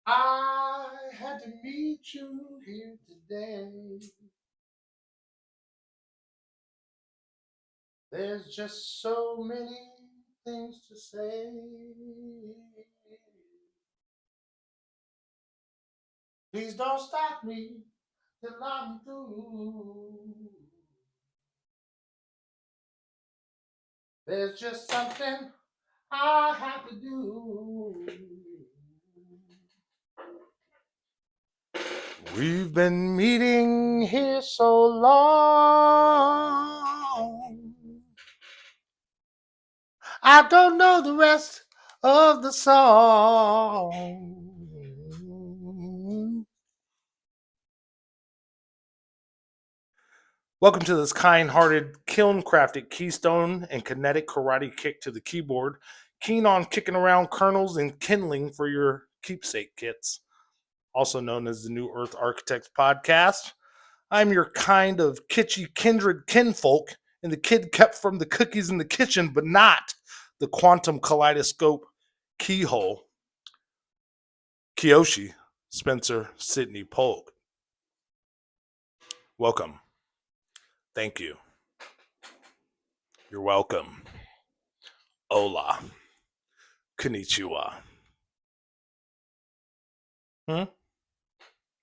I had to meet you here today. There's just so many things to say. Please don't stop me till I'm through. There's just something I have to do. We've been meeting here so long. I don't know the rest of the song. Welcome to this kind hearted, kiln crafted keystone and kinetic karate kick to the keyboard, keen on kicking around kernels and kindling for your keepsake kits, also known as the New Earth Architects Podcast. I'm your kind of kitschy kindred kinfolk, and the kid kept from the cookies in the kitchen, but not the quantum kaleidoscope keyhole. Kiyoshi Spencer Sidney Polk. Welcome. Thank you. You're welcome. Hola. Konnichiwa.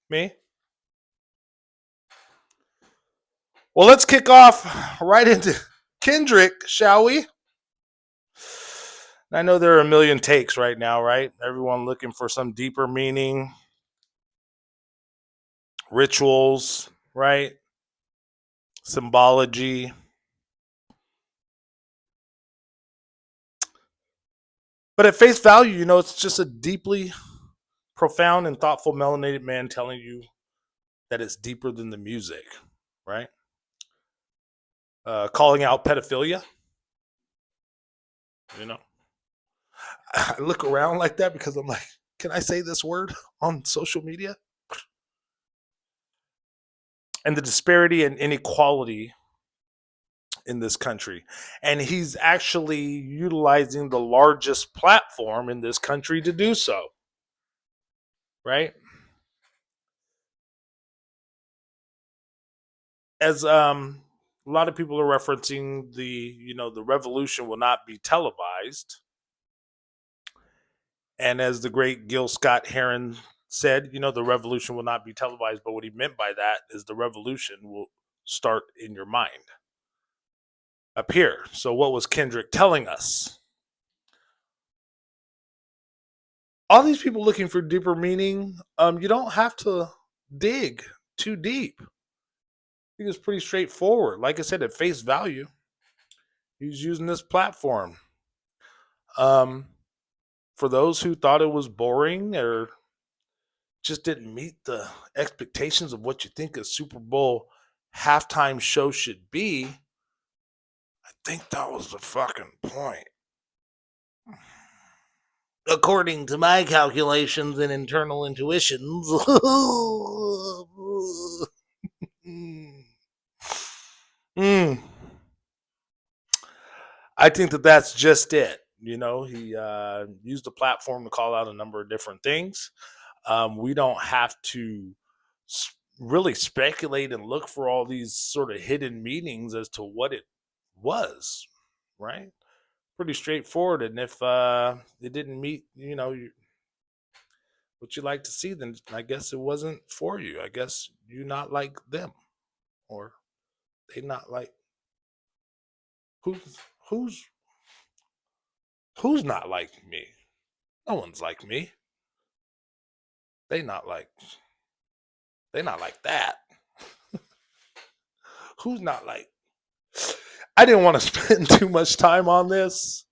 Me? Well, let's kick off right into Kendrick, shall we? I know there are a million takes right now, right? Everyone looking for some deeper meaning, rituals, right? Symbology. But at face value, it's just a deeply profound and thoughtful melanated man telling you that it's deeper than the music, right? Calling out pedophilia, you know. I look around like that because I'm like, can I say this word on social media? And the disparity and inequality in this country. And he's actually utilizing the largest platform in this country to do so. Right? As a lot of people are referencing the revolution will not be televised. And as the great Gil Scott Heron said, the revolution will not be televised, but what he meant by that is the revolution will start in your mind up here. So what was Kendrick telling us? All these people looking for deeper meaning, you don't have to dig too deep. He was pretty straightforward. Like I said, at face value, he's using this platform. Um, for those who thought it was boring or just didn't meet the expectations of what you think a Super Bowl halftime show should be, I think that was the fucking point. According to my calculations and internal intuitions. Mm. I think that that's just it. He used the platform to call out a number of different things. We don't have to really speculate and look for all these sort of hidden meanings as to what it was, right? Pretty straightforward. And if it didn't meet, what you like to see, then I guess it wasn't for you. I guess you not like them, or they not like who's who's who's not like me. No one's like me. They not like they not like that. Who's not like? I didn't want to spend too much time on this.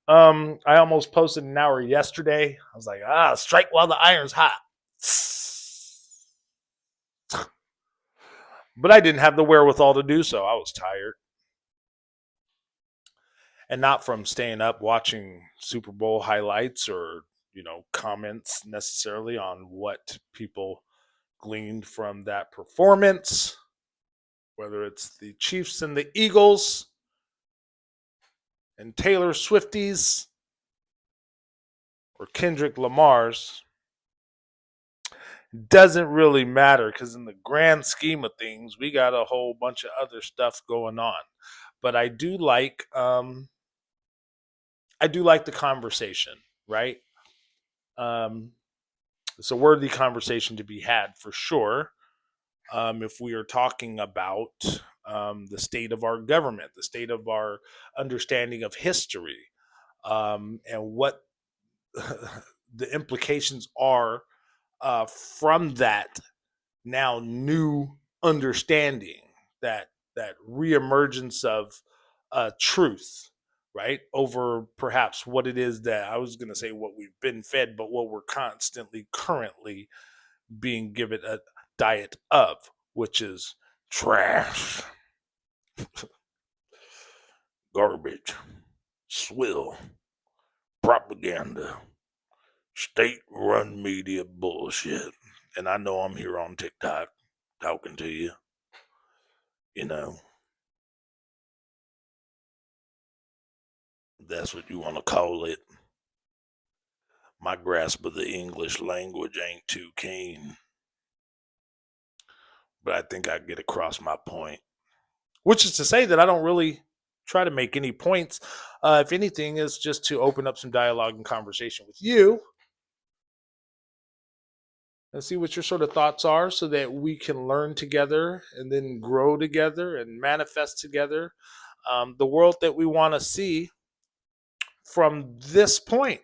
I almost posted an hour yesterday. I was like, strike while the iron's hot. But I didn't have the wherewithal to do so. I was tired. And not from staying up watching Super Bowl highlights or, comments necessarily on what people gleaned from that performance, whether it's the Chiefs and the Eagles and Taylor Swifties or Kendrick Lamar's. doesn't really matter because in the grand scheme of things, we got a whole bunch of other stuff going on. But I do like the conversation, right? Um, it's a worthy conversation to be had for sure. If we are talking about the state of our government, the state of our understanding of history, and what the implications are from that now new understanding, that reemergence of truth, right, over perhaps what it is that I was going to say what we've been fed, but what we're constantly currently being given a diet of, which is trash, garbage, swill, propaganda, state run media bullshit. And I know I'm here on TikTok talking to you, you know, that's what you want to call it. My grasp of the English language ain't too keen, but I think I get across my point. Which is to say that I don't really try to make any points. If anything, is just to open up some dialogue and conversation with you and see what your sort of thoughts are so that we can learn together and then grow together and manifest together the world that we want to see from this point,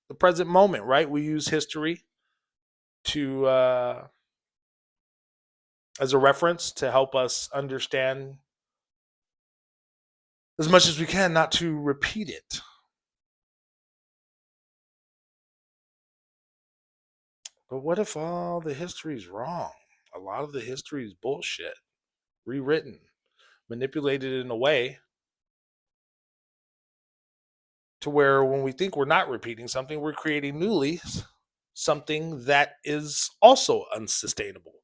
the present moment, right? We use history to as a reference to help us understand as much as we can, not to repeat it. But what if all the history is wrong? A lot of the history is bullshit, rewritten, manipulated in a way to where when we think we're not repeating something, we're creating newly something that is also unsustainable,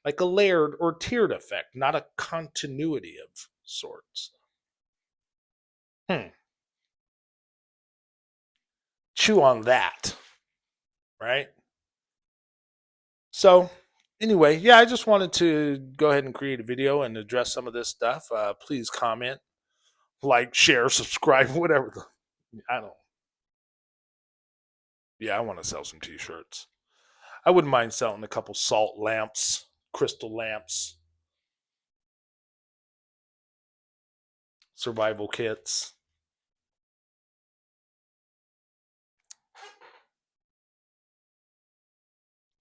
like a layered or tiered effect, not a continuity of sorts. Hmm. Chew on that, right? So, anyway, yeah, I just wanted to go ahead and create a video and address some of this stuff. Please comment, like, share, subscribe, whatever. I don't. Yeah, I want to sell some T-shirts. I wouldn't mind selling a couple salt lamps, crystal lamps, survival kits.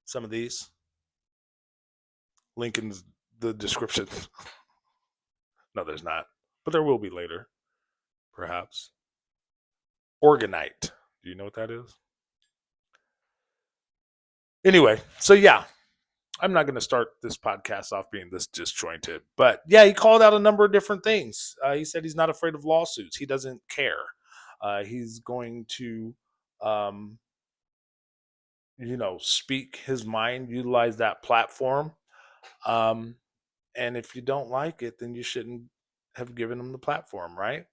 Some of these. Link in the description. No, there's not, but there will be later, perhaps. Organite. Do you know what that is? Anyway, so yeah, I'm not going to start this podcast off being this disjointed, but yeah, he called out a number of different things. He said he's not afraid of lawsuits. He doesn't care. He's going to, um, speak his mind, utilize that platform. Um, and if you don't like it, then you shouldn't have given him the platform, right?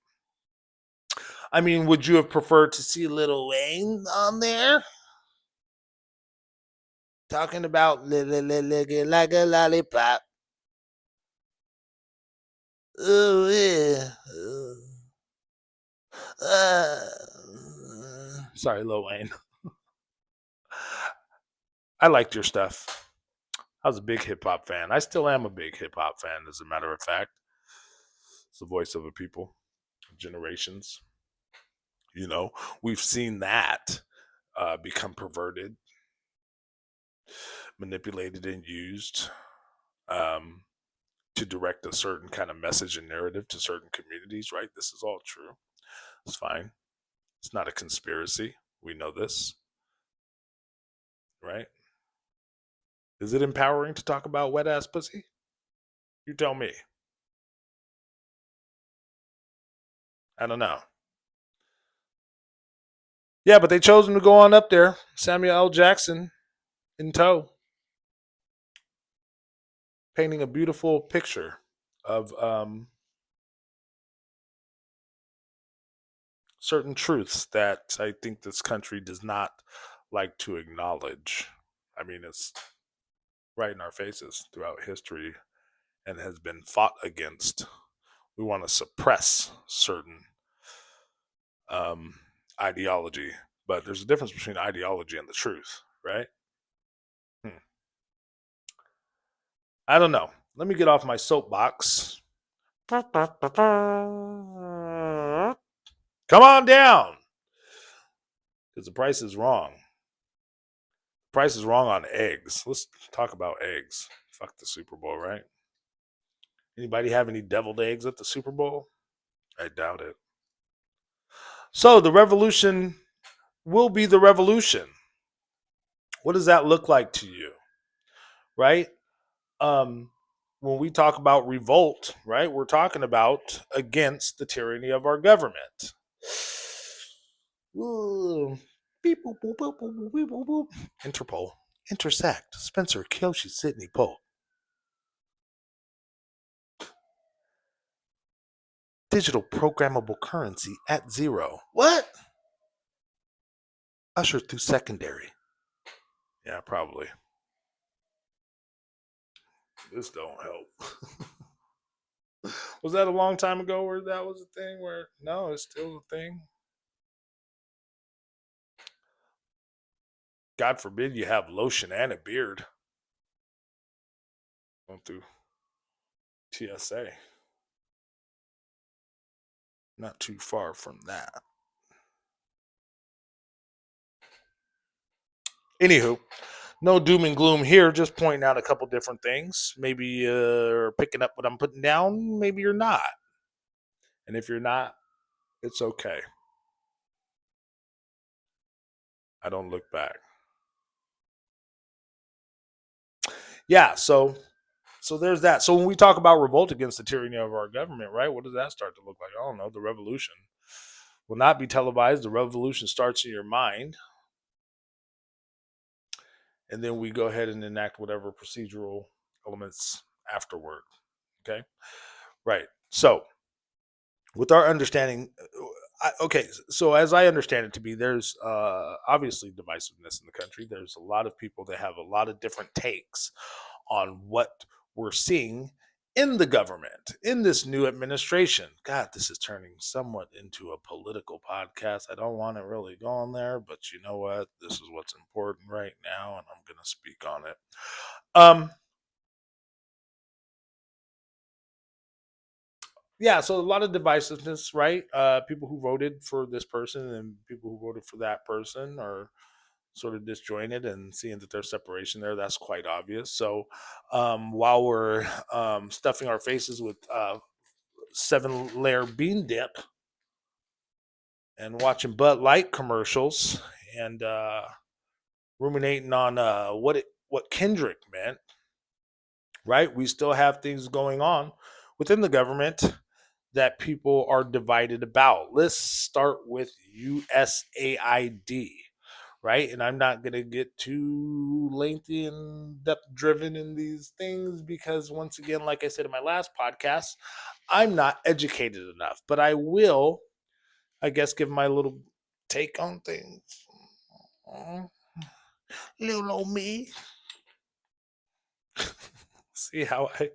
I mean, would you have preferred to see Lil Wayne on there talking about looking like a lollipop? Oh yeah. Sorry, Lil Wayne. I liked your stuff. I was a big hip hop fan. I still am a big hip hop fan, as a matter of fact. It's the voice of a people, generations. We've seen that become perverted, manipulated, and used um, to direct a certain kind of message and narrative to certain communities, right? This is all true. It's fine. It's not a conspiracy. We know this, right? Is it empowering to talk about wet ass pussy? You tell me. I don't know. Yeah, but they chose him to go on up there. Samuel L. Jackson in tow, painting a beautiful picture of certain truths that I think this country does not like to acknowledge. I mean, it's right in our faces throughout history and has been fought against. We want to suppress certain um, ideology, but there's a difference between ideology and the truth, right? Hmm. I don't know. Let me get off my soapbox. Come on down, because the price is wrong. The price is wrong on eggs. Let's talk about eggs. Fuck the Super Bowl, right? Anybody have any deviled eggs at the Super Bowl? I doubt it. So the revolution will be the revolution. What does that look like to you? Right? Um, when we talk about revolt, right, we're talking about against the tyranny of our government. Ooh. Beep, boop, boop, boop, boop, boop, boop, boop. Interpol. Intersect. Spencer Kyoshi Sidney Pope. Digital programmable currency at zero. What? Ushered through secondary. Yeah, probably. This don't help. Was that a long time ago where that was a thing? Where no, it's still a thing. God forbid you have lotion and a beard. Going through TSA. Not too far from that. Anywho, no doom and gloom here. Just pointing out a couple different things. Maybe you're picking up what I'm putting down. Maybe you're not. And if you're not, it's okay. I don't look back. Yeah. So there's that. So when we talk about revolt against the tyranny of our government, right? What does that start to look like? I don't know. The revolution will not be televised. The revolution starts in your mind. And then we go ahead and enact whatever procedural elements afterward. Okay. Right. So with our understanding, okay, so as I understand it to be, there's obviously divisiveness in the country. There's a lot of people that have a lot of different takes on what we're seeing in the government, in this new administration. God, this is turning somewhat into a political podcast. I don't want to really go on there, but you know what? This is what's important right now, and I'm going to speak on it. Yeah, so a lot of divisiveness, right? People who voted for this person and people who voted for that person are sort of disjointed, and seeing that there's separation there, that's quite obvious. So while we're stuffing our faces with 7 layer bean dip and watching Bud Light commercials and ruminating on what Kendrick meant, right? We still have things going on within the government that people are divided about. Let's start with USAID, right? And I'm not going to get too lengthy and depth driven in these things because, once again, like I said in my last podcast, I'm not educated enough, but I will, I guess, give my little take on things. Little old me. See how I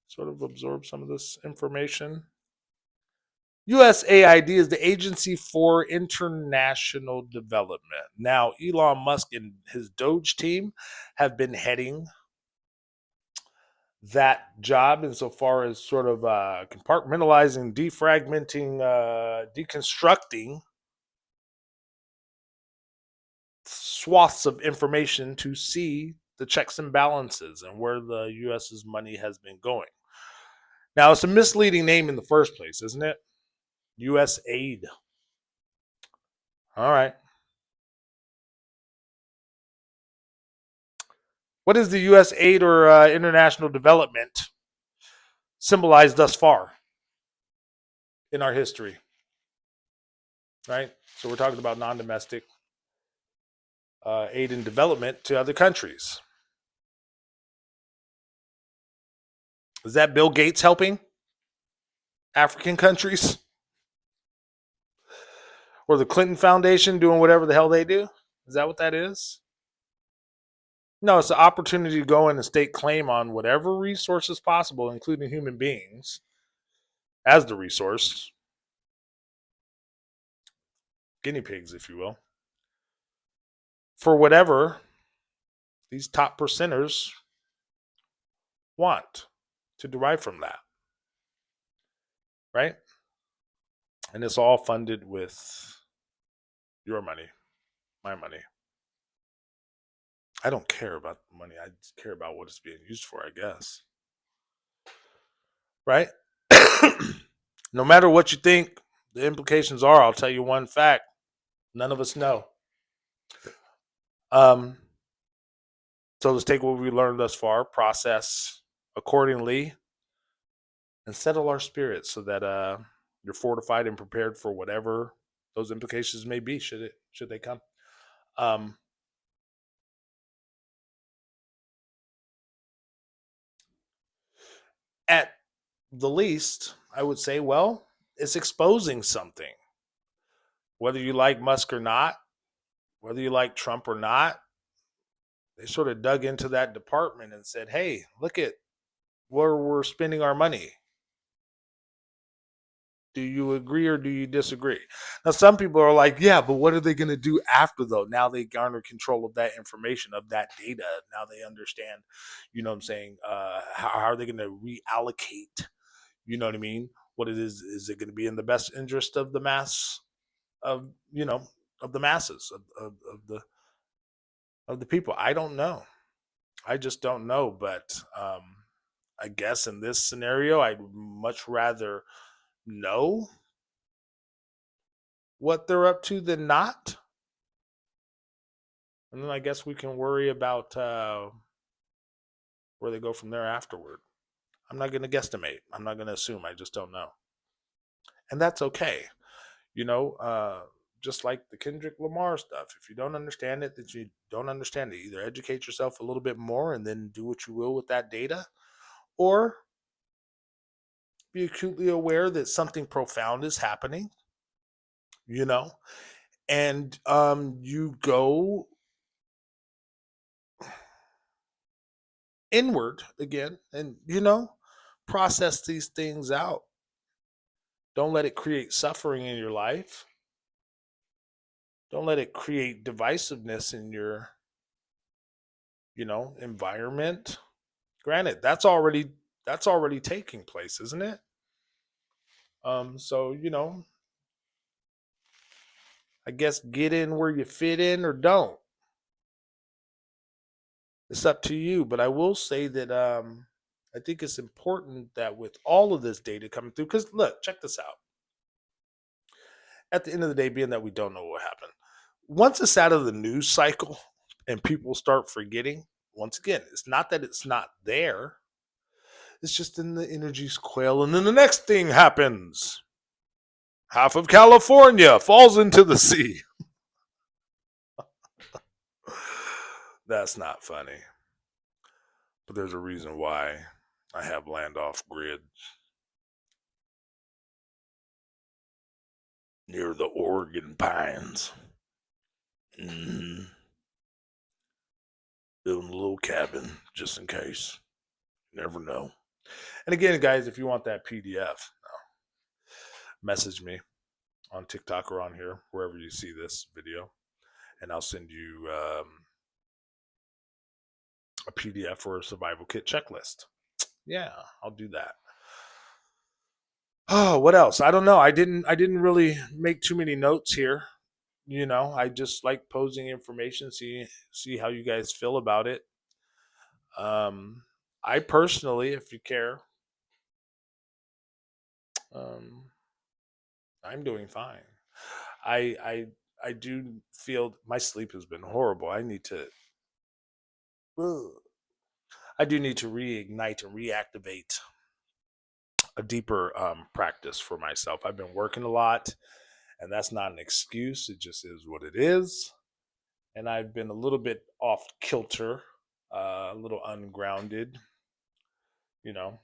sort of absorb some of this information. USAID is the Agency for International Development. Now, Elon Musk and his Doge team have been heading that job insofar as sort of compartmentalizing, defragmenting, deconstructing swaths of information to see the checks and balances and where the US's money has been going. Now, it's a misleading name in the first place, isn't it? US aid. All right. What is the U.S. aid or international development symbolized thus far in our history? Right? So we're talking about non domestic aid and development to other countries. Is that Bill Gates helping African countries? Or the Clinton Foundation doing whatever the hell they do? Is that what that is? No, it's an opportunity to go in and stake claim on whatever resources possible, including human beings, as the resource, guinea pigs, if you will, for whatever these top percenters want to derive from that, right? And it's all funded with your money, my money. I don't care about the money. I just care about what it's being used for, I guess. Right? No matter what you think the implications are, I'll tell you one fact. None of us know. Um, so let's take what we learned thus far, process accordingly, and settle our spirits so that you're fortified and prepared for whatever those implications may be, should they come. Um, at the least, I would say, well, it's exposing something. Whether you like Musk or not, whether you like Trump or not, they sort of dug into that department and said, hey, look at where we're spending our money. Do you agree or do you disagree? Now, some people are like, yeah, but what are they going to do after, though? Now they garner control of that information, of that data. Now they understand, you know what I'm saying? How are they going to reallocate, you know what I mean? What it is it going to be in the best interest of the mass, of, you know, of the masses, of the people? I don't know. I just don't know. But I guess in this scenario, I'd much rather know what they're up to than not. And then I guess we can worry about where they go from there afterward. I'm not going to guesstimate. I'm not going to assume. I just don't know. And that's okay. You know, just like the Kendrick Lamar stuff. If you don't understand it, then you don't understand it. Either educate yourself a little bit more and then do what you will with that data, or be acutely aware that something profound is happening, you know, and you go inward again and, you know, process these things out. Don't let it create suffering in your life. Don't let it create divisiveness in your, you know, environment. Granted, that's already taking place, isn't it? So, you know, I guess get in where you fit in or don't. It's up to you. But I will say that I think it's important that with all of this data coming through, because look, check this out. At the end of the day, being that we don't know what happened, once it's out of the news cycle and people start forgetting, once again, it's not that it's not there, it's just in the energies quail, and then the next thing happens. Half of California falls into the sea. That's not funny. But there's a reason why I have land off grid near the Oregon pines. Mm-hmm. Building a little cabin just in case. Never know. And again, guys, if you want that PDF, message me on TikTok or on here, wherever you see this video, and I'll send you a PDF or a survival kit checklist. Yeah, I'll do that. Oh, what else? I don't know. I didn't really make too many notes here. You know, I just like posing information, see how you guys feel about it. Um I personally, if you care, um I'm doing fine. I do feel my sleep has been horrible. Ugh. I do need to reignite and reactivate a deeper practice for myself. I've been working a lot, and that's not an excuse. It just is what it is. And I've been a little bit off kilter, a little ungrounded. You know,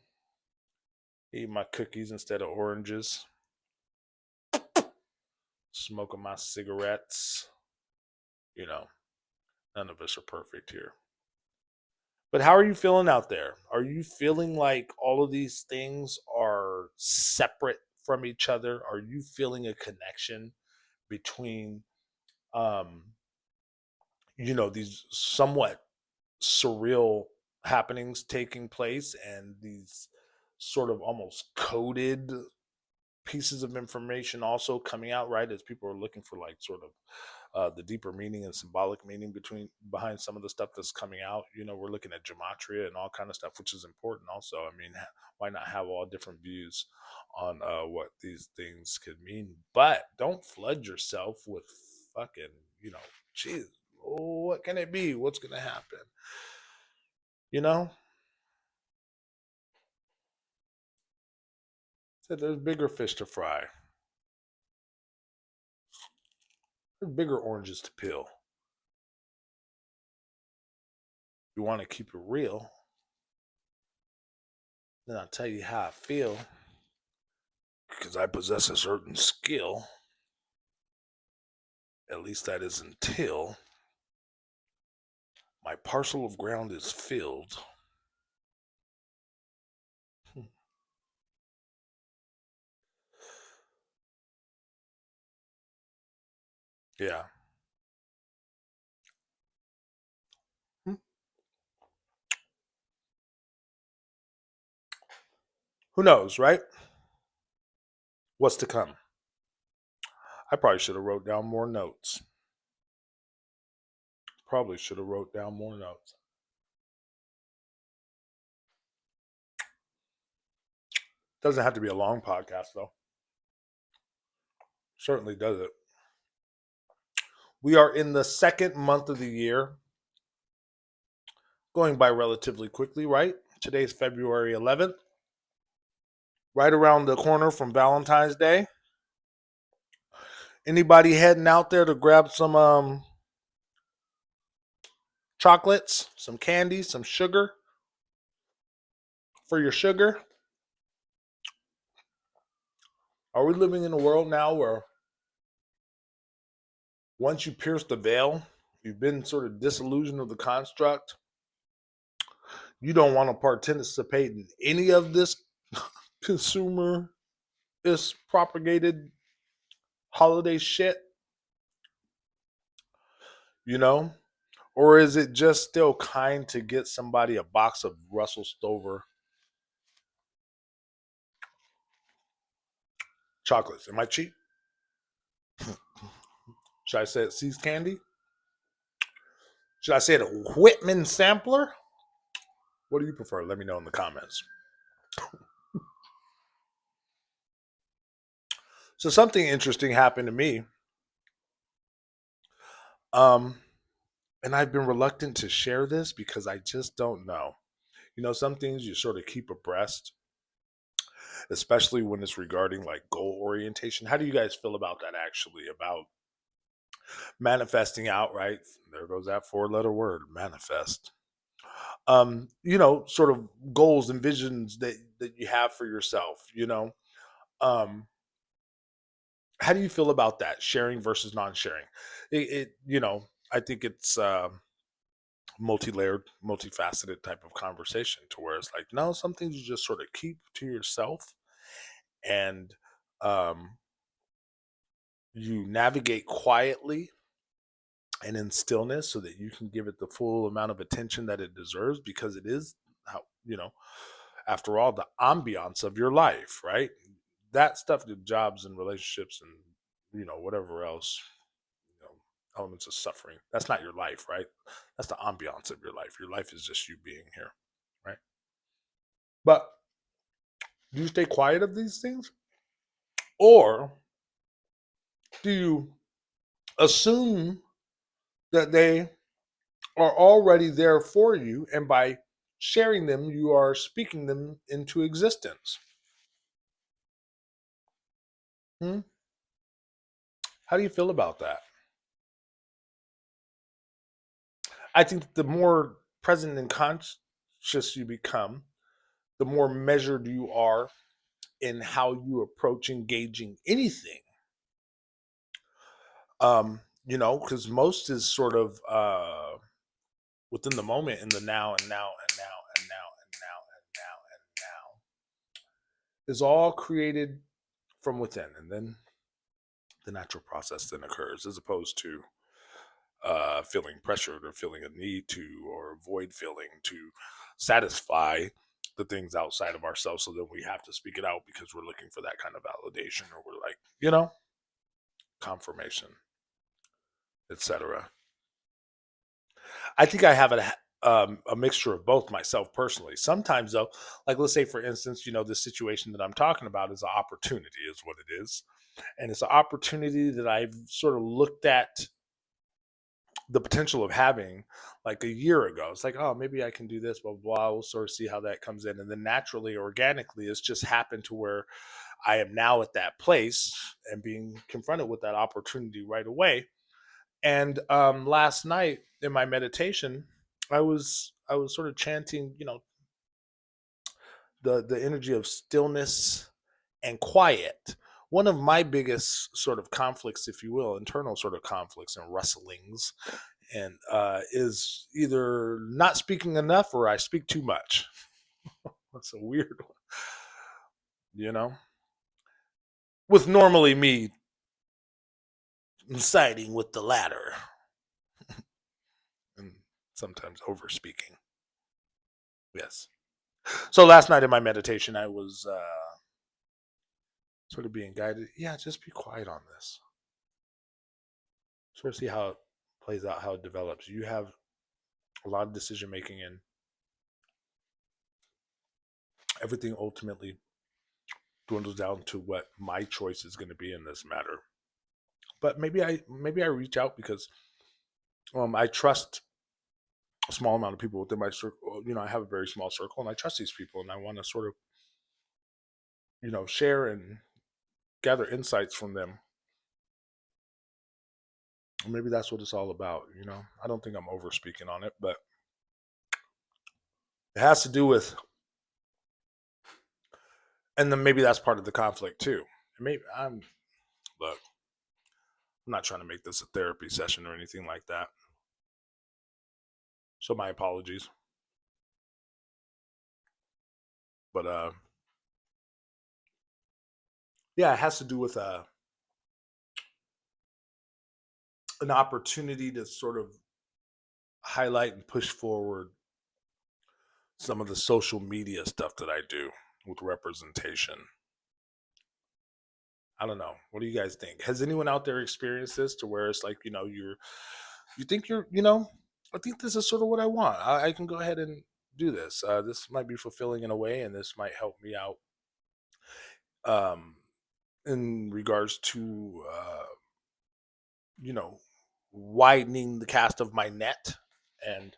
eat my cookies instead of oranges, smoking my cigarettes. You know, none of us are perfect here. But how are you feeling out there? Are you feeling like all of these things are separate from each other? Are you feeling a connection between, um, these somewhat surreal happenings taking place and these sort of almost coded pieces of information also coming out, right? As people are looking for like sort of the deeper meaning and symbolic meaning behind some of the stuff that's coming out. We're looking at gematria and all kind of stuff, which is important. Also, I mean, why not have all different views on what these things could mean? But don't flood yourself with fucking, geez, what can it be? What's gonna happen? You know, so there's bigger fish to fry. There's bigger oranges to peel. You want to keep it real, then I'll tell you how I feel because I possess a certain skill. At least that is until my parcel of ground is filled. Hmm. Yeah. Hmm. Who knows, right? What's to come? I probably should have wrote down more notes. Probably should have wrote down more notes. Doesn't have to be a long podcast though. Certainly does it. We are in the second month of the year, going by relatively quickly, right? Today's February 11th, right around the corner from Valentine's Day. Anybody heading out there to grab some chocolates, some candy, some sugar for your sugar? Are we living in a world now where once you pierce the veil, you've been sort of disillusioned of the construct, you don't want to participate in any of this consumer is propagated holiday shit, you know? Or is it just still kind to get somebody a box of Russell Stover chocolates? Am I cheap? Should I say it Seas Candy? Should I say it a Whitman sampler? What do you prefer? Let me know in the comments. So something interesting happened to me. Um, and I've been reluctant to share this because I just don't know. Some things you sort of keep abreast, especially when it's regarding like goal orientation. How do you guys feel about that actually? About manifesting out, right? There goes that four-letter word, manifest. Sort of goals and visions that you have for yourself. Um, how do you feel about that? Sharing versus non-sharing. I think it's multi-layered, multifaceted type of conversation to where it's like, no, some things you just sort of keep to yourself and um, you navigate quietly and in stillness so that you can give it the full amount of attention that it deserves because it is how, after all, the ambiance of your life, right? That stuff, the jobs and relationships and, whatever else, you know, elements of suffering, that's not your life, right? That's the ambiance of your life. Your life is just you being here, right? But do you stay quiet of these things? Or do you assume that they are already there for you, and by sharing them, you are speaking them into existence? Hmm? How do you feel about that? I think the more present and conscious you become, the more measured you are in how you approach engaging anything. Because most is sort of within the moment, in the now and now and now and now and now and now and now, is all created from within, and then the natural process then occurs, as opposed to feeling pressured or feeling a need to or avoid feeling to satisfy the things outside of ourselves, so then we have to speak it out because we're looking for that kind of validation, or we're like, confirmation, etc. I think I have a mixture of both myself personally. Sometimes though, like let's say for instance, this situation that I'm talking about is an opportunity, is what it is, and it's an opportunity that I've sort of looked at the potential of having like a year ago. It's like, oh, maybe I can do this, blah, blah, blah. We'll sort of see how that comes in. And then naturally, organically, it's just happened to where I am now at that place and being confronted with that opportunity right away. And last night in my meditation, I was sort of chanting, the energy of stillness and quiet. One of my biggest sort of conflicts, if you will, internal sort of conflicts and wrestlings, and is either not speaking enough or I speak too much. That's a weird one, you know. With normally me siding with the latter and sometimes over speaking. Yes. So last night in my meditation, I was sort of being guided. Yeah, just be quiet on this. Sort of see how it plays out, how it develops. You have a lot of decision making, and everything ultimately dwindles down to what my choice is going to be in this matter. But maybe I reach out because I trust a small amount of people within my circle. I have a very small circle, and I trust these people, and I want to sort of share and gather insights from them. Maybe that's what it's all about. I don't think I'm over speaking on it, but it has to do with, and then maybe that's part of the conflict too. And maybe look, I'm not trying to make this a therapy session or anything like that. So my apologies. But yeah, it has to do with an opportunity to sort of highlight and push forward some of the social media stuff that I do with representation. I don't know. What do you guys think? Has anyone out there experienced this to where it's like, you think I think this is sort of what I want. I can go ahead and do this. This might be fulfilling in a way, and this might help me out um, in regards to, you know, widening the cast of my net and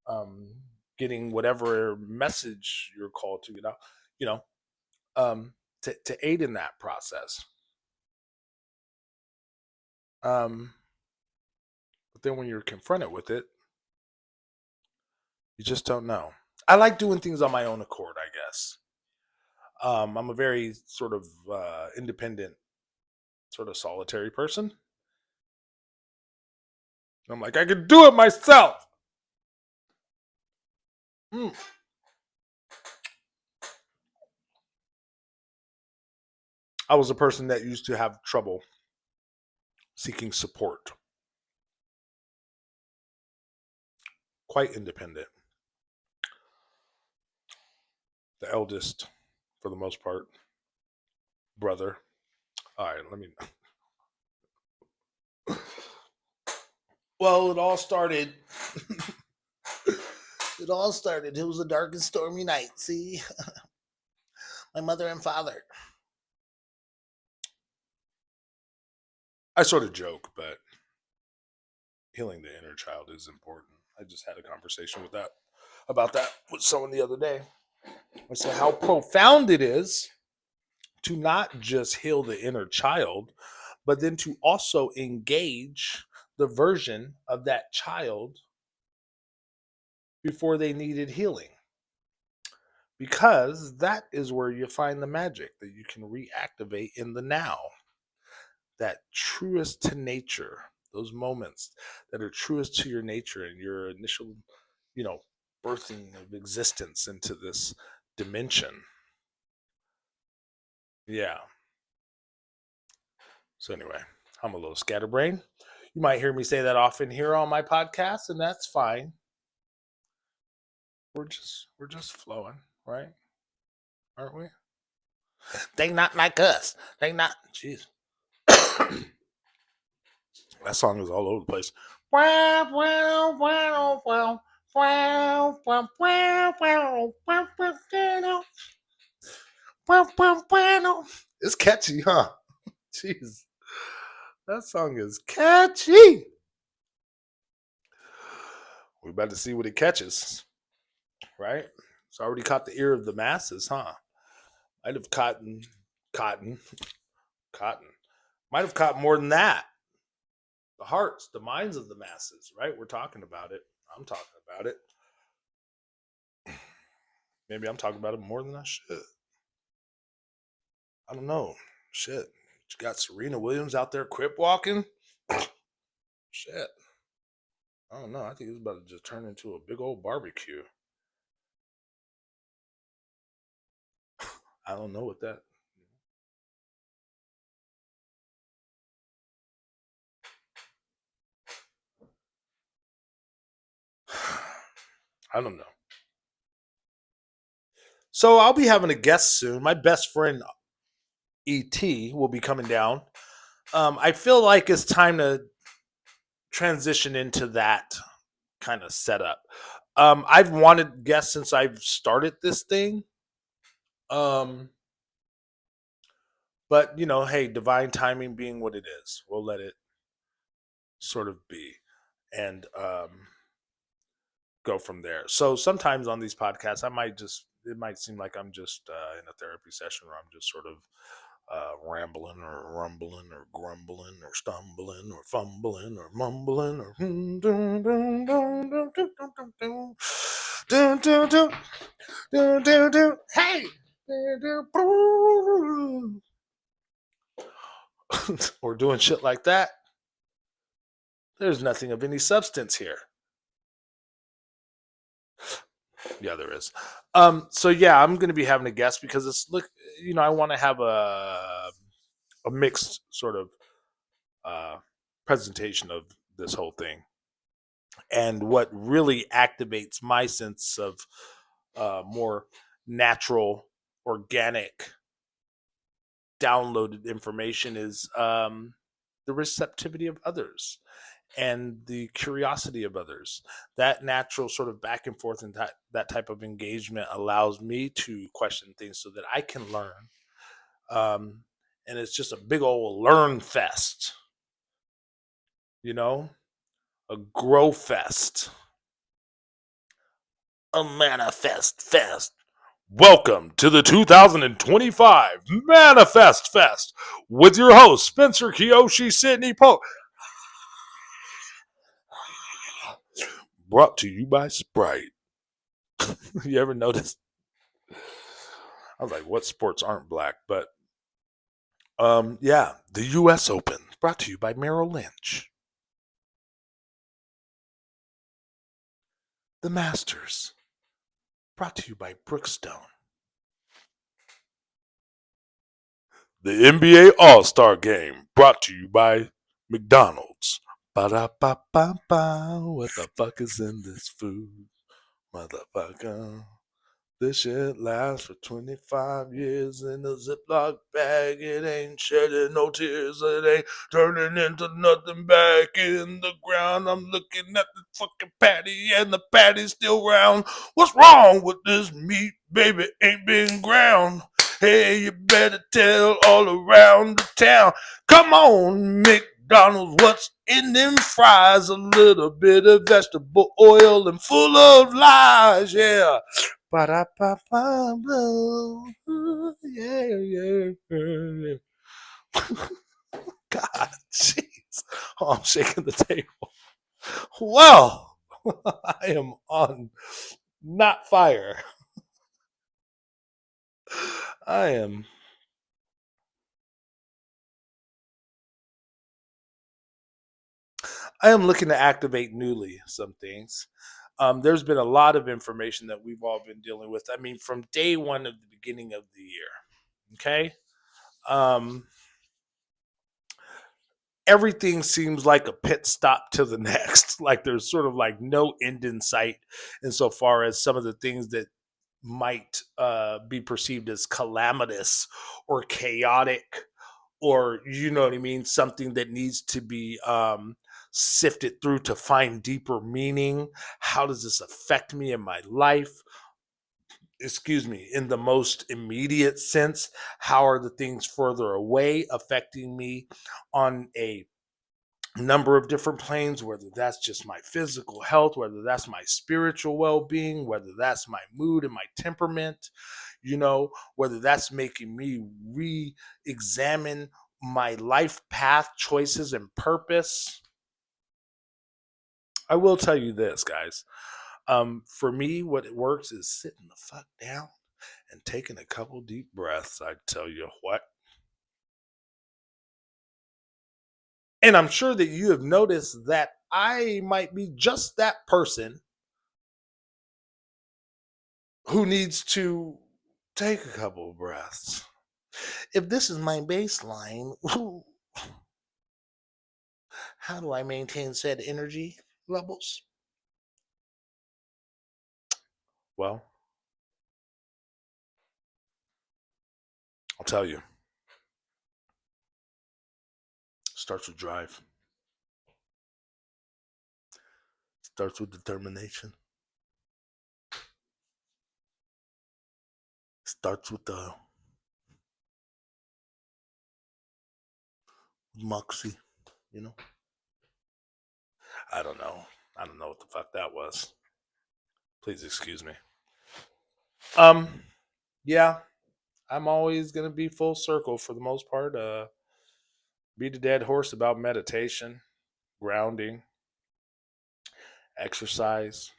um, getting whatever message you're called to, you know, to aid in that process. Um, but then when you're confronted with it, you just don't know. I like doing things on my own accord, I guess. I'm a very sort of independent, sort of solitary person. I'm like, I can do it myself. Mm. I was a person that used to have trouble seeking support, quite independent. The eldest, for the most part, brother. All right, let me. Well, it all started. It all started. It was a dark and stormy night. See, my mother and father. I sort of joke, but healing the inner child is important. I just had a conversation about that with someone the other day. I said how profound it is to not just heal the inner child, but then to also engage the version of that child before they needed healing. Because that is where you find the magic that you can reactivate in the now. That truest to nature, those moments that are truest to your nature and your initial you know, birthing of existence into this dimension. Yeah. So anyway, I'm a little scatterbrained. You might hear me say that often here on my podcast, and that's fine. We're just flowing, right? Aren't we? They not like us. They not. Jeez, that song is all over the place. Wow, wow, wow, wow. Wow, wow, wow, wow, wow, wow, wow, wow, wow. It's catchy, huh? Jeez, that song is catchy. We're about to see what it catches, right? It's already caught the ear of the masses, huh? Might have cotton, cotton. Might have caught more than that. The hearts, the minds of the masses, right? We're talking about it. I'm talking about it. Maybe I'm talking about it more than I should. I don't know. Shit. You got Serena Williams out there crip walking. Shit. I don't know. I think it's about to just turn into a big old barbecue. I don't know what that. I don't know. So I'll be having a guest soon. My best friend ET will be coming down. I feel like it's time to transition into that kind of setup. I've wanted guests since I've started this thing. Um, but hey, divine timing being what it is, we'll let it sort of be, and go from there. So sometimes on these podcasts, it might seem like I'm just in a therapy session where I'm just sort of rambling or rumbling or grumbling or stumbling or fumbling or mumbling or hey, or doing shit like that. There's nothing of any substance here. Yeah, there is. So yeah, I'm going to be having a guest because I want to have a mixed sort of uh, presentation of this whole thing. And what really activates my sense of more natural, organic, downloaded information is the receptivity of others and the curiosity of others. That natural sort of back and forth and that type of engagement allows me to question things so that I can learn. Um, and it's just a big old learn fest, you know, a grow fest, a manifest fest. Welcome to the 2025 Manifest Fest with your host, Spencer Kiyoshi Sidney Poe. Brought to you by Sprite. You ever notice? I was like, what sports aren't black? But yeah, the U.S. Open, brought to you by Merrill Lynch. The Masters, brought to you by Brookstone. The NBA All-Star Game, brought to you by McDonald's. Ba-da-ba-ba-ba. What the fuck is in this food? Motherfucker. This shit lasts for 25 years in a Ziploc bag. It ain't shedding no tears. It ain't turning into nothing back in the ground. I'm looking at the fucking patty and the patty's still round. What's wrong with this meat, baby? Ain't been ground. Hey, you better tell all around the town. Come on, McDonald's, what's in them fries? A little bit of vegetable oil and full of lies, yeah. Ba-da-ba-ba-ba. Yeah, yeah, yeah. God, jeez. Oh, I'm shaking the table. Well, I am on not fire. I am I am looking to activate newly some things. There's been a lot of information that we've all been dealing with. I mean, from day one of the beginning of the year. Okay. Um, Everything seems like a pit stop to the next. Like there's sort of like no end in sight insofar as some of the things that might be perceived as calamitous or chaotic, or you know what I mean, something that needs to be sifted through to find deeper meaning. How does this affect me in my life? Excuse me, in the most immediate sense, how are the things further away affecting me on a number of different planes, whether that's just my physical health, whether that's my spiritual well-being, whether that's my mood and my temperament, whether that's making me re-examine my life path choices and purpose. I will tell you this, guys. For me, what it works is sitting the fuck down and taking a couple deep breaths. I tell you what. And I'm sure that you have noticed that I might be just that person who needs to take a couple of breaths. If this is my baseline, how do I maintain said energy levels? Well, I'll tell you. Starts with drive. Starts with determination. Starts with the moxie, you know? I don't know. I don't know what the fuck that was. Please excuse me. Um, yeah, I'm always gonna be full circle for the most part. Beat a dead horse about meditation, grounding, exercise,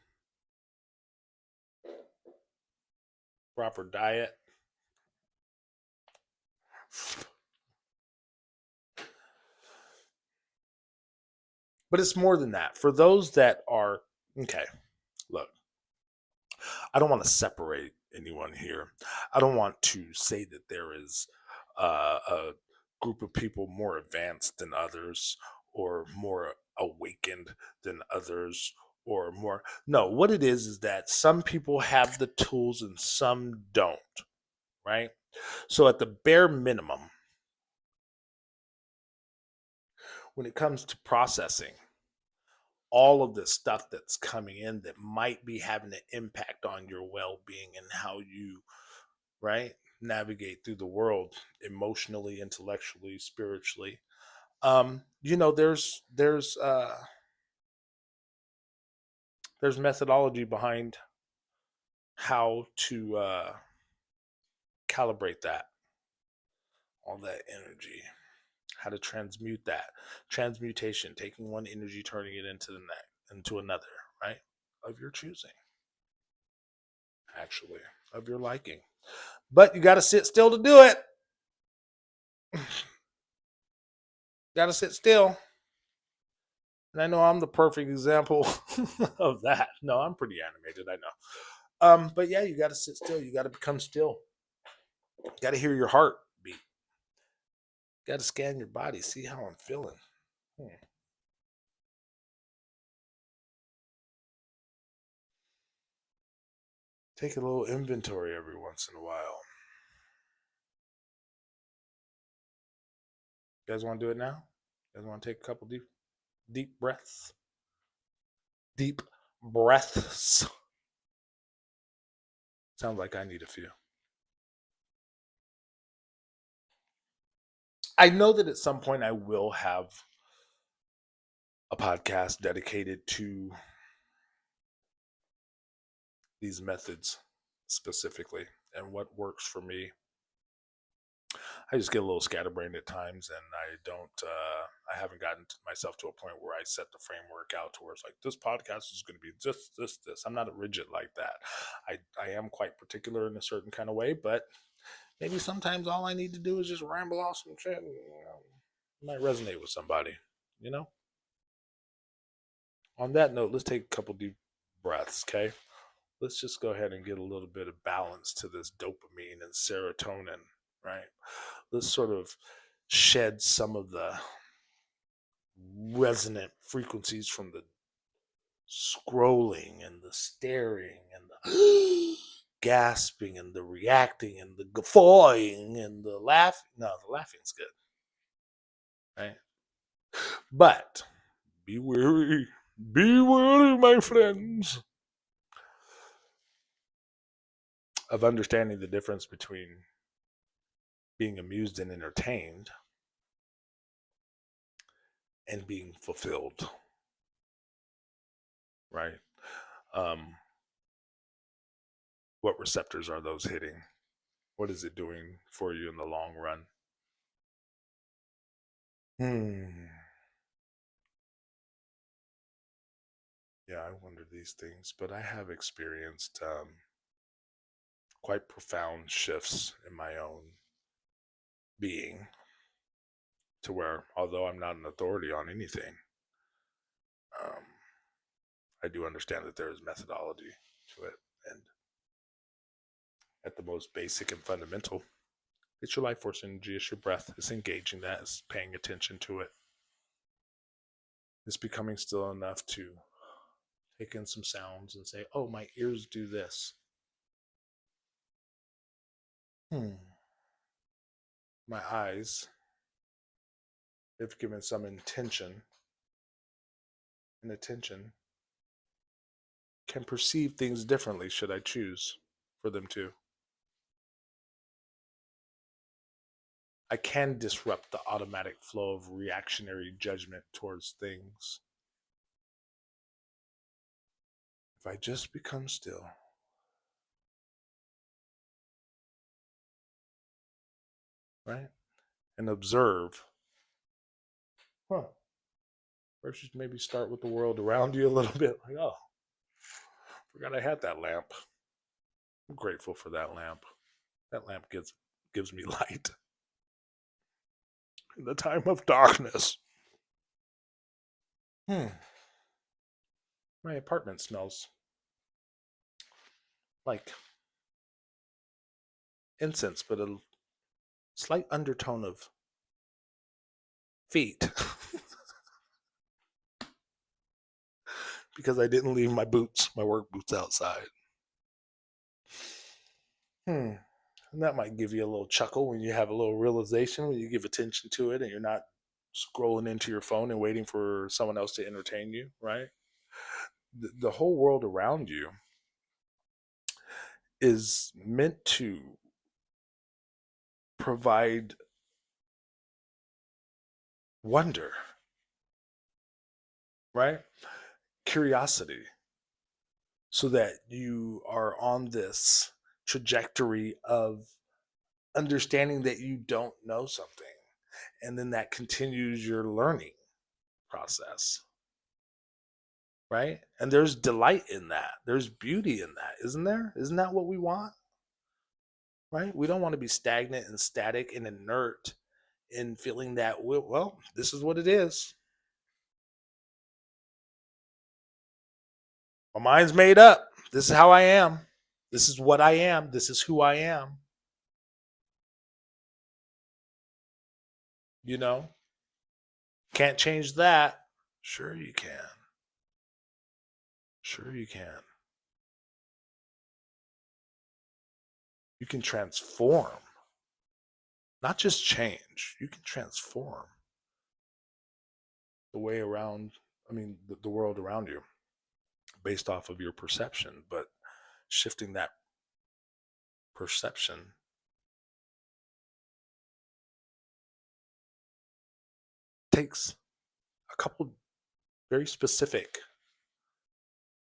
proper diet. But it's more than that. For those that are okay, look, I don't want to separate anyone here. I don't want to say that there is a group of people more advanced than others, or more awakened than others, or more. No, what it is that some people have the tools and some don't, right? So, at the bare minimum, when it comes to processing all of the stuff that's coming in that might be having an impact on your well-being and how you, right, navigate through the world emotionally, intellectually, spiritually, there's methodology behind how to calibrate that, all that energy, how to transmute that. Transmutation, taking one energy, turning it into the next, into another, right, of your choosing, actually, of your liking. But you got to sit still to do it. Got to sit still. And I know I'm the perfect example of that. No, I'm pretty animated, I know. But yeah, you got to sit still. You got to become still. You got to hear your heart beat. You got to scan your body, see how I'm feeling. Hmm. Take a little inventory every once in a while. You guys want to do it now? You guys want to take a couple deep breaths? Deep breaths. Sounds like I need a few. I know that at some point I will have a podcast dedicated to these methods specifically and what works for me. I just get a little scatterbrained at times, and I haven't gotten myself to a point where I set the framework out to where it's like, this podcast is going to be this. I'm not a rigid like that. I am quite particular in a certain kind of way, but maybe sometimes all I need to do is just ramble off some shit, and it might resonate with somebody, you know? On that note, let's take a couple deep breaths, okay? Let's just go ahead and get a little bit of balance to this dopamine and serotonin, right? Let's sort of shed some of the resonant frequencies from the scrolling and the staring and the gasping and the reacting and the guffawing and the laughing. No, the laughing's good, right? But be wary, my friends, of understanding the difference between being amused and entertained and being fulfilled, right? Um, what receptors are those hitting? What is it doing for you in the long run? Hmm. Yeah, I wonder these things, but I have experienced quite profound shifts in my own being to where, although I'm not an authority on anything, um, I do understand that there is methodology to it. And at the most basic and fundamental, it's your life force energy, it's your breath, it's engaging that, it's paying attention to it, it's becoming still enough to take in some sounds and say, oh, my ears do this. My eyes, if given some intention and attention, can perceive things differently should I choose for them to. I can disrupt the automatic flow of reactionary judgment towards things if I just become still, right? And observe. Huh. Versus maybe start with the world around you a little bit. Like, oh, forgot I had that lamp. I'm grateful for that lamp. That lamp gives me light in the time of darkness. Hmm. My apartment smells like incense, but a slight undertone of feet because I didn't leave my work boots outside. And that might give you a little chuckle when you have a little realization, when you give attention to it and you're not scrolling into your phone and waiting for someone else to entertain you, right? The whole world around you is meant to provide wonder, right? Curiosity, so that you are on this trajectory of understanding that you don't know something. And then that continues your learning process, right? And there's delight in that. There's beauty in that, isn't there? Isn't that what we want? Right? We don't want to be stagnant and static and inert in feeling that, well, this is what it is. My mind's made up. This is how I am. This is what I am. This is who I am. You know, can't change that. Sure, you can. Sure, you can. You can transform, not just change. You can transform the way around, the world around you based off of your perception, but shifting that perception takes a couple very specific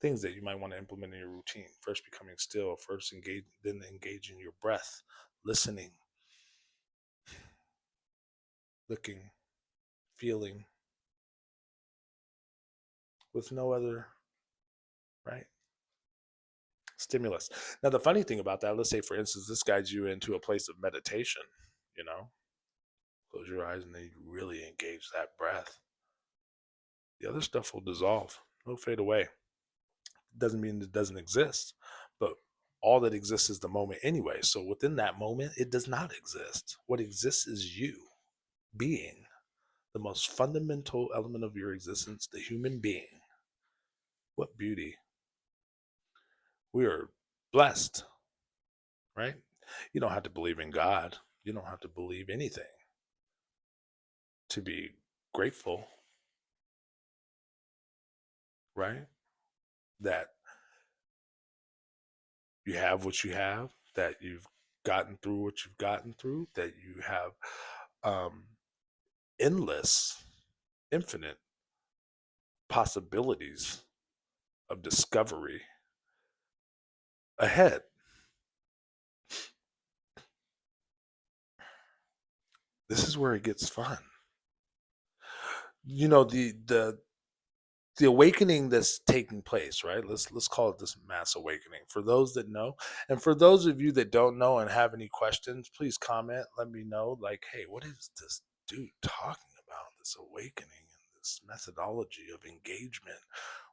things that you might want to implement in your routine. First, becoming still, first engage, then engaging your breath, listening, looking, feeling, with no other, right, stimulus. Now, the funny thing about that, let's say, for instance, this guides you into a place of meditation, you know, close your eyes and then you really engage that breath. The other stuff will dissolve, it'll fade away. Doesn't mean it doesn't exist, but all that exists is the moment anyway. So within that moment, it does not exist. What exists is you being the most fundamental element of your existence, the human being. What beauty. We are blessed, right? You don't have to believe in God. You don't have to believe anything to be grateful, right? That you have what you have, that you've gotten through what you've gotten through, that you have um, endless, infinite possibilities of discovery ahead. This is where it gets fun. You know, the awakening that's taking place, right? Let's call it this mass awakening. For those that know, and for those of you that don't know and have any questions, please comment. Let me know. Like, hey, what is this dude talking about? This awakening and this methodology of engagement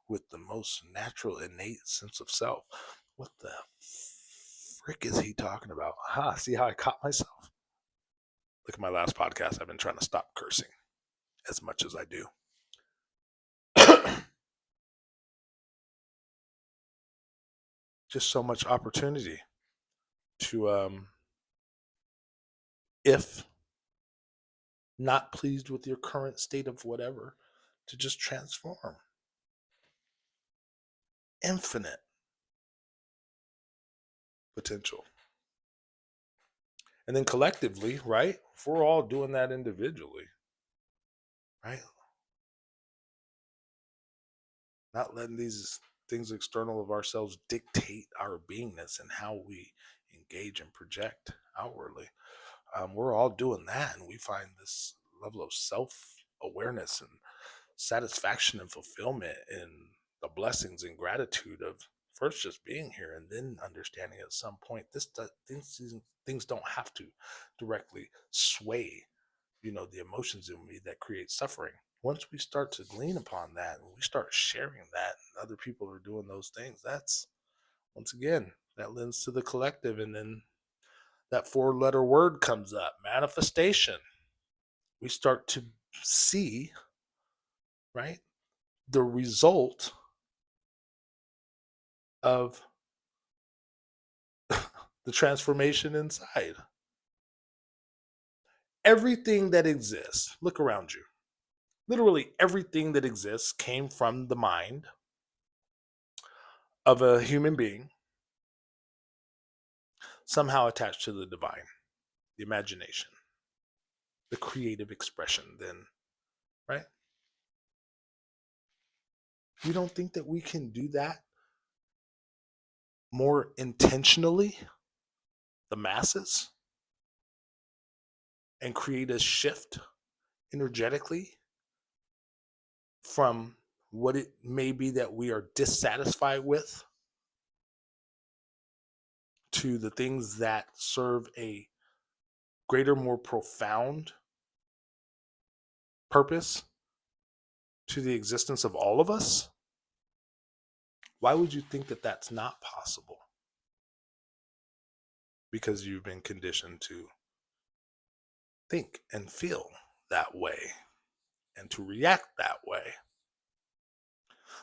with the most natural, innate sense of self. What the frick is he talking about? Aha, see how I caught myself? Look at my last podcast. I've been trying to stop cursing as much as I do. Just so much opportunity to, if not pleased with your current state of whatever, to just transform. Infinite potential. And then collectively, right? If we're all doing that individually, right? Not letting these things external of ourselves dictate our beingness and how we engage and project outwardly. We're all doing that, and we find this level of self awareness and satisfaction and fulfillment in the blessings and gratitude of first just being here and then understanding at some point things don't have to directly sway, the emotions in me that create suffering. Once we start to glean upon that and we start sharing that and other people are doing those things, that's once again that lends to the collective. And then that 4-letter word comes up, manifestation. We start to see, right, the result of the transformation inside. Everything that exists, look around you. Literally everything that exists came from the mind of a human being, somehow attached to the divine, the imagination, the creative expression, then, right? You don't think that we can do that more intentionally, the masses, and create a shift energetically from what it may be that we are dissatisfied with to the things that serve a greater, more profound purpose to the existence of all of us? Why would you think that that's not possible? Because you've been conditioned to think and feel that way and to react that way.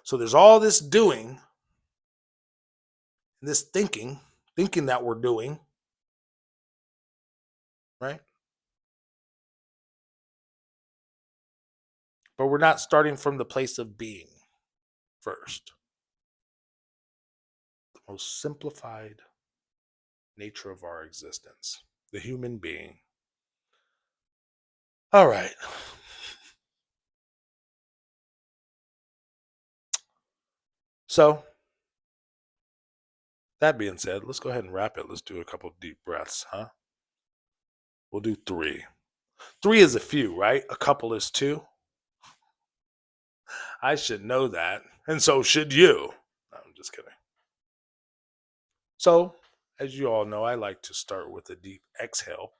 So there's all this doing, this thinking that we're doing, right? But we're not starting from the place of being first. The most simplified nature of our existence, the human being. All right. So, that being said, let's go ahead and wrap it. Let's do a couple of deep breaths, huh? We'll do 3. 3 is a few, right? A couple is 2. I should know that, and so should you. No, I'm just kidding. So, as you all know, I like to start with a deep exhale,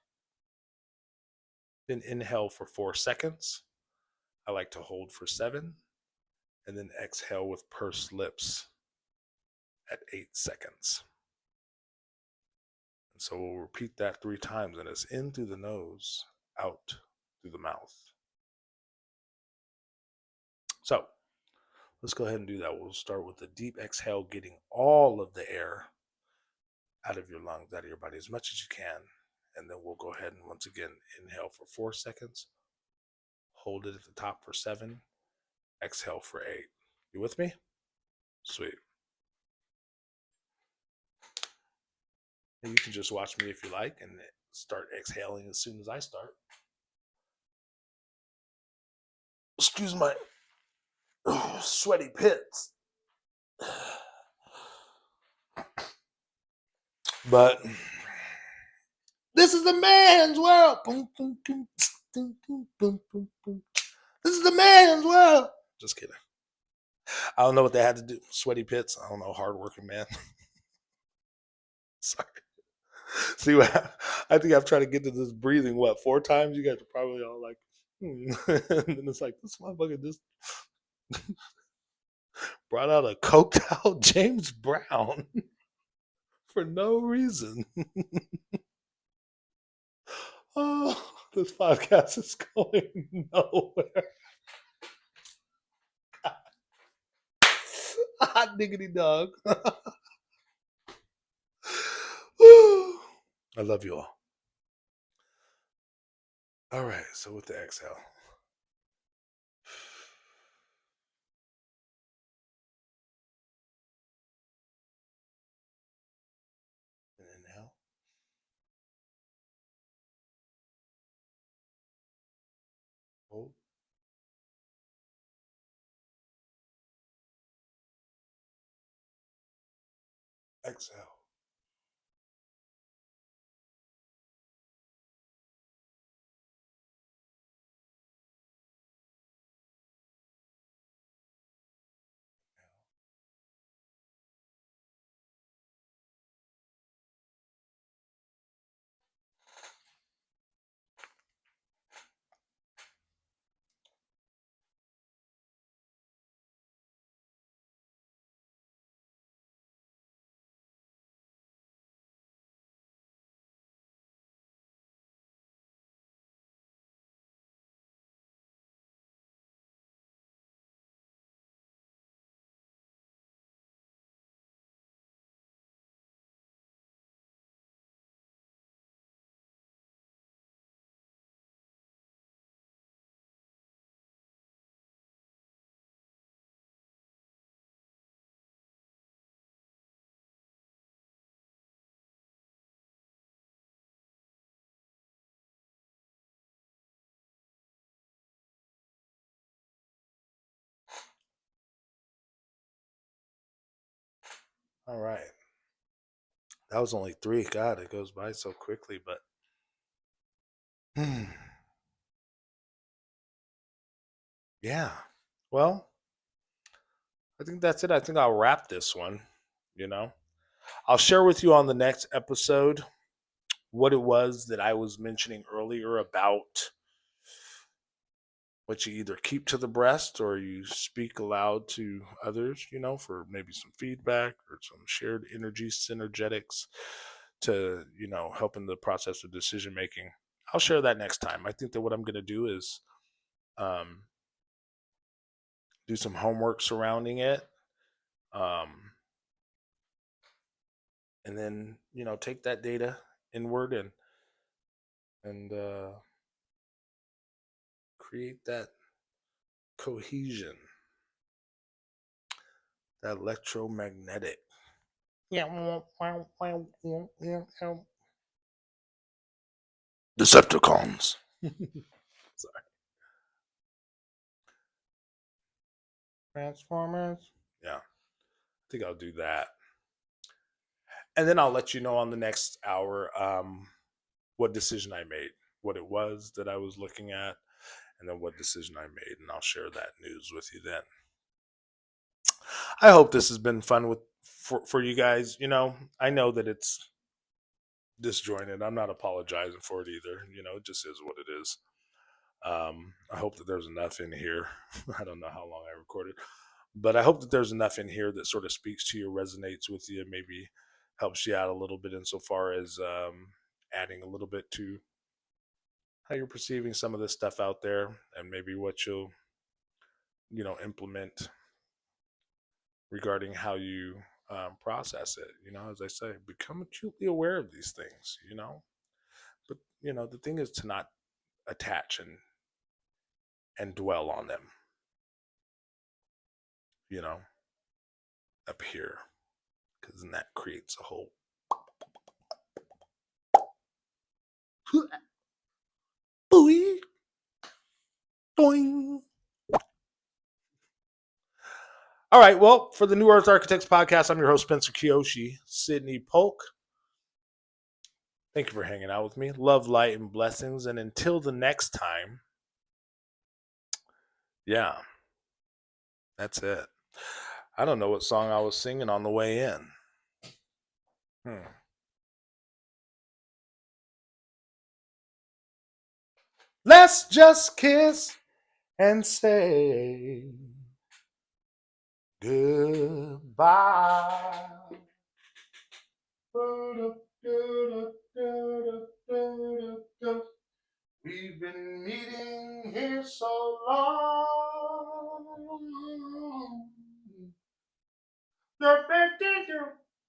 then inhale for 4 seconds. I like to hold for 7, and then exhale with pursed lips at 8 seconds. And so we'll repeat that 3 times, and it's in through the nose, out through the mouth. So let's go ahead and do that. We'll start with the deep exhale, getting all of the air out of your lungs, out of your body as much as you can. And then we'll go ahead and once again inhale for 4 seconds, hold it at the top for 7, exhale for 8. You with me? Sweet. And you can just watch me if you like and start exhaling as soon as I start. Excuse my sweaty pits. But this is the man's world. This is the man's world. Just kidding. I don't know what they had to do. Sweaty pits. I don't know. Hardworking man. Sorry. See what I think I've tried to get to this breathing 4 times. You guys are probably all like, and then it's like this motherfucker just brought out a coked out James Brown for no reason. Oh, this podcast is going nowhere. Hot diggity dog. I love you all. All right, so with the exhale. And inhale. Hold. Exhale. All right. That was only 3. God, it goes by so quickly, but yeah. Well, I think that's it. I think I'll wrap this one, you know. I'll share with you on the next episode what it was that I was mentioning earlier about what you either keep to the breast or you speak aloud to others, for maybe some feedback or some shared energy synergetics to, help in the process of decision making. I'll share that next time. I think that what I'm going to do is um, do some homework surrounding it. And then, take that data inward and create that cohesion, that electromagnetic. Yeah. Decepticons. Sorry. Transformers. Yeah. I think I'll do that. And then I'll let you know on the next hour what decision I made, what it was that I was looking at, and then what decision I made. And I'll share that news with you then. I hope this has been fun for you guys. I know that it's disjointed. I'm not apologizing for it either. It just is what it is. I hope that there's enough in here. I don't know how long I recorded, But I hope that there's enough in here that sort of speaks to you, resonates with you, maybe helps you out a little bit insofar as adding a little bit to how you're perceiving some of this stuff out there, and maybe what you'll, implement regarding how you process it. As I say, become acutely aware of these things. But the thing is to not attach and dwell on them. You know, up here, because then that creates a whole. Booey, doing. All right. Well, for the New Earth Architects podcast, I'm your host, Spencer Kiyoshi, Sydney Polk. Thank you for hanging out with me. Love, light, and blessings. And until the next time, yeah, that's it. I don't know what song I was singing on the way in. Let's just kiss and say goodbye. We've been meeting here so long.